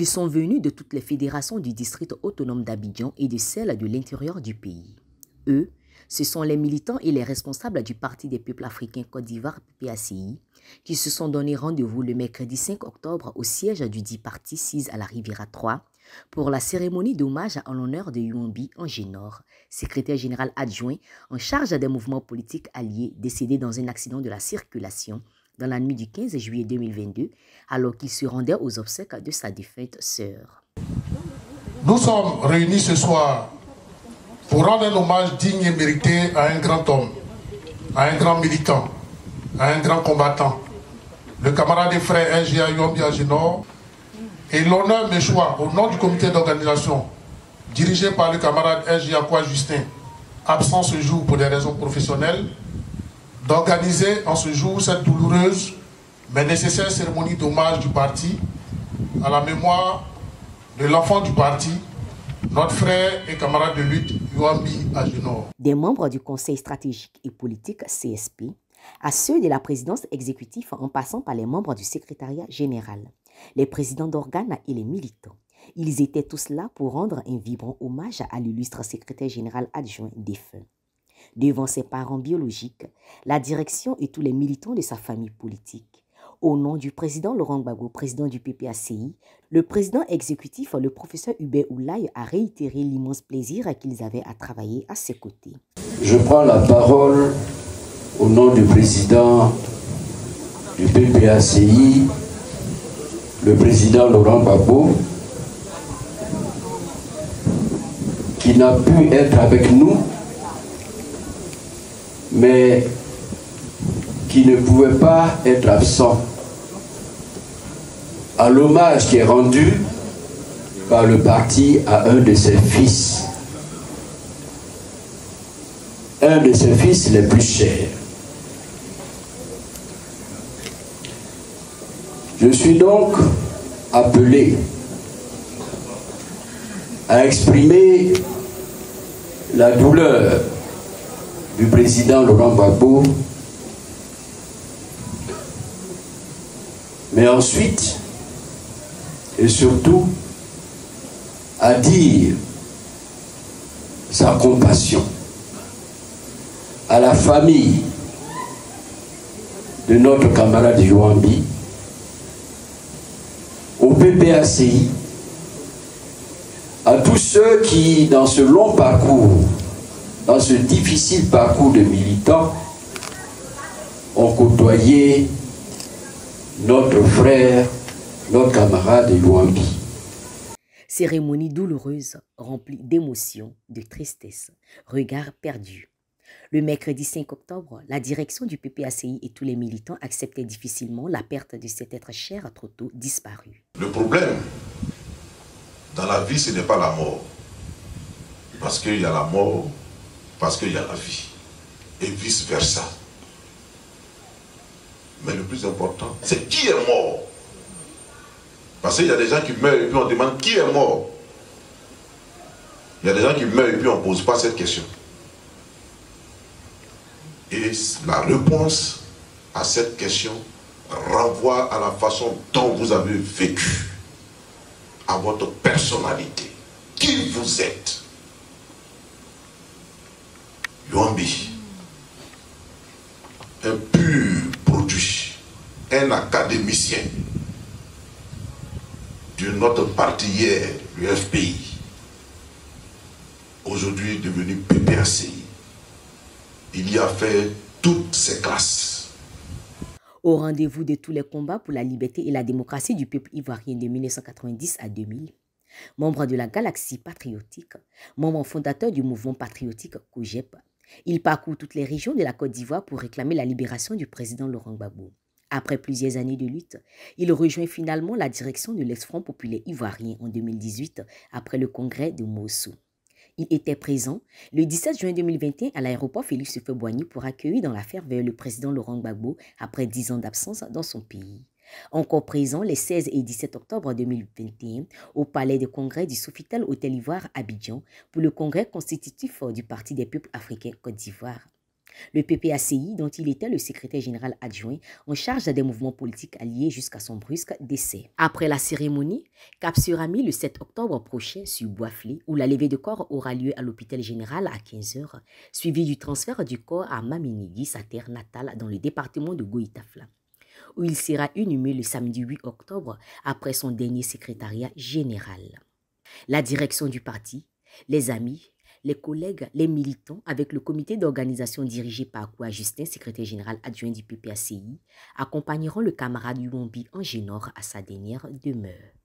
Ils sont venus de toutes les fédérations du district autonome d'Abidjan et de celles de l'intérieur du pays. Eux, ce sont les militants et les responsables du Parti des peuples africains Côte d'Ivoire PPACI qui se sont donné rendez-vous le mercredi 5 octobre au siège du dit parti 6 à la Riviera 3 pour la cérémonie d'hommage en l'honneur de Youambi Angénor, secrétaire général adjoint en charge des mouvements politiques alliés décédé dans un accident de la circulation dans la nuit du 15 juillet 2022 alors qu'il se rendait aux obsèques de sa défunte sœur. Nous sommes réunis ce soir pour rendre un hommage digne et mérité à un grand homme, à un grand militant, à un grand combattant, le camarade et frère NGA Youambi Angénor. Et l'honneur m'échoit au nom du comité d'organisation dirigé par le camarade NGA Kwa Justin, absent ce jour pour des raisons professionnelles, d'organiser en ce jour cette douloureuse mais nécessaire cérémonie d'hommage du parti à la mémoire de l'enfant du parti, notre frère et camarade de lutte Youambi Angénor. Des membres du Conseil stratégique et politique CSP à ceux de la présidence exécutive en passant par les membres du secrétariat général, les présidents d'organes et les militants. Ils étaient tous là pour rendre un vibrant hommage à l'illustre secrétaire général adjoint défunt. Devant ses parents biologiques, la direction et tous les militants de sa famille politique. Au nom du président Laurent Gbagbo, président du PPACI, le président exécutif, le professeur Hubert Oulaye, a réitéré l'immense plaisir qu'ils avaient à travailler à ses côtés. Je prends la parole au nom du président du PPACI, le président Laurent Gbagbo, qui n'a pu être avec nous, mais qui ne pouvait pas être absent à l'hommage qui est rendu par le parti à un de ses fils les plus chers. Je suis donc appelé à exprimer la douleur du président Laurent Gbagbo, mais ensuite et surtout à dire sa compassion à la famille de notre camarade Youambi, au PPACI, à tous ceux qui, dans ce long parcours, dans ce difficile parcours de militants, ont côtoyé notre frère, notre camarade Youambi. Cérémonie douloureuse, remplie d'émotions, de tristesse, regards perdus. Le mercredi 5 octobre, la direction du PPACI et tous les militants acceptaient difficilement la perte de cet être cher trop tôt disparu. Le problème dans la vie, ce n'est pas la mort. Parce qu'il y a la mort, parce qu'il y a la vie. Et vice-versa. Mais le plus important, c'est qui est mort. Parce qu'il y a des gens qui meurent et puis on demande qui est mort. Il y a des gens qui meurent et puis on ne pose pas cette question. Et la réponse à cette question renvoie à la façon dont vous avez vécu, à votre personnalité, qui vous êtes. Youambi, un pur produit, un académicien de notre parti hier, le FPI, aujourd'hui devenu PPACI. Il y a fait toutes ses classes. Au rendez-vous de tous les combats pour la liberté et la démocratie du peuple ivoirien de 1990 à 2000, membre de la Galaxie patriotique, membre fondateur du mouvement patriotique COGEP, il parcourt toutes les régions de la Côte d'Ivoire pour réclamer la libération du président Laurent Gbagbo. Après plusieurs années de lutte, il rejoint finalement la direction de l'ex-Front populaire ivoirien en 2018 après le congrès de Mossou. Il était présent le 17 juin 2021 à l'aéroport Félix Houphouët-Boigny pour accueillir dans la ferveur le président Laurent Gbagbo après 10 ans d'absence dans son pays. Encore présent les 16 et 17 octobre 2021 au palais de congrès du Sofitel Hôtel Ivoire Abidjan pour le congrès constitutif du Parti des peuples africains Côte d'Ivoire. Le PPACI, dont il était le secrétaire général adjoint en charge des mouvements politiques alliés jusqu'à son brusque décès. Après la cérémonie, cap sera mis le 7 octobre prochain sur Boisflé, où la levée de corps aura lieu à l'hôpital général à 15 h, suivi du transfert du corps à Maminigui, sa terre natale dans le département de Goïtafla, où il sera inhumé le samedi 8 octobre après son dernier secrétariat général. La direction du parti, les amis, les collègues, les militants, avec le comité d'organisation dirigé par Koua Justin, secrétaire général adjoint du PPACI, accompagneront le camarade Yuombi Angénor à sa dernière demeure.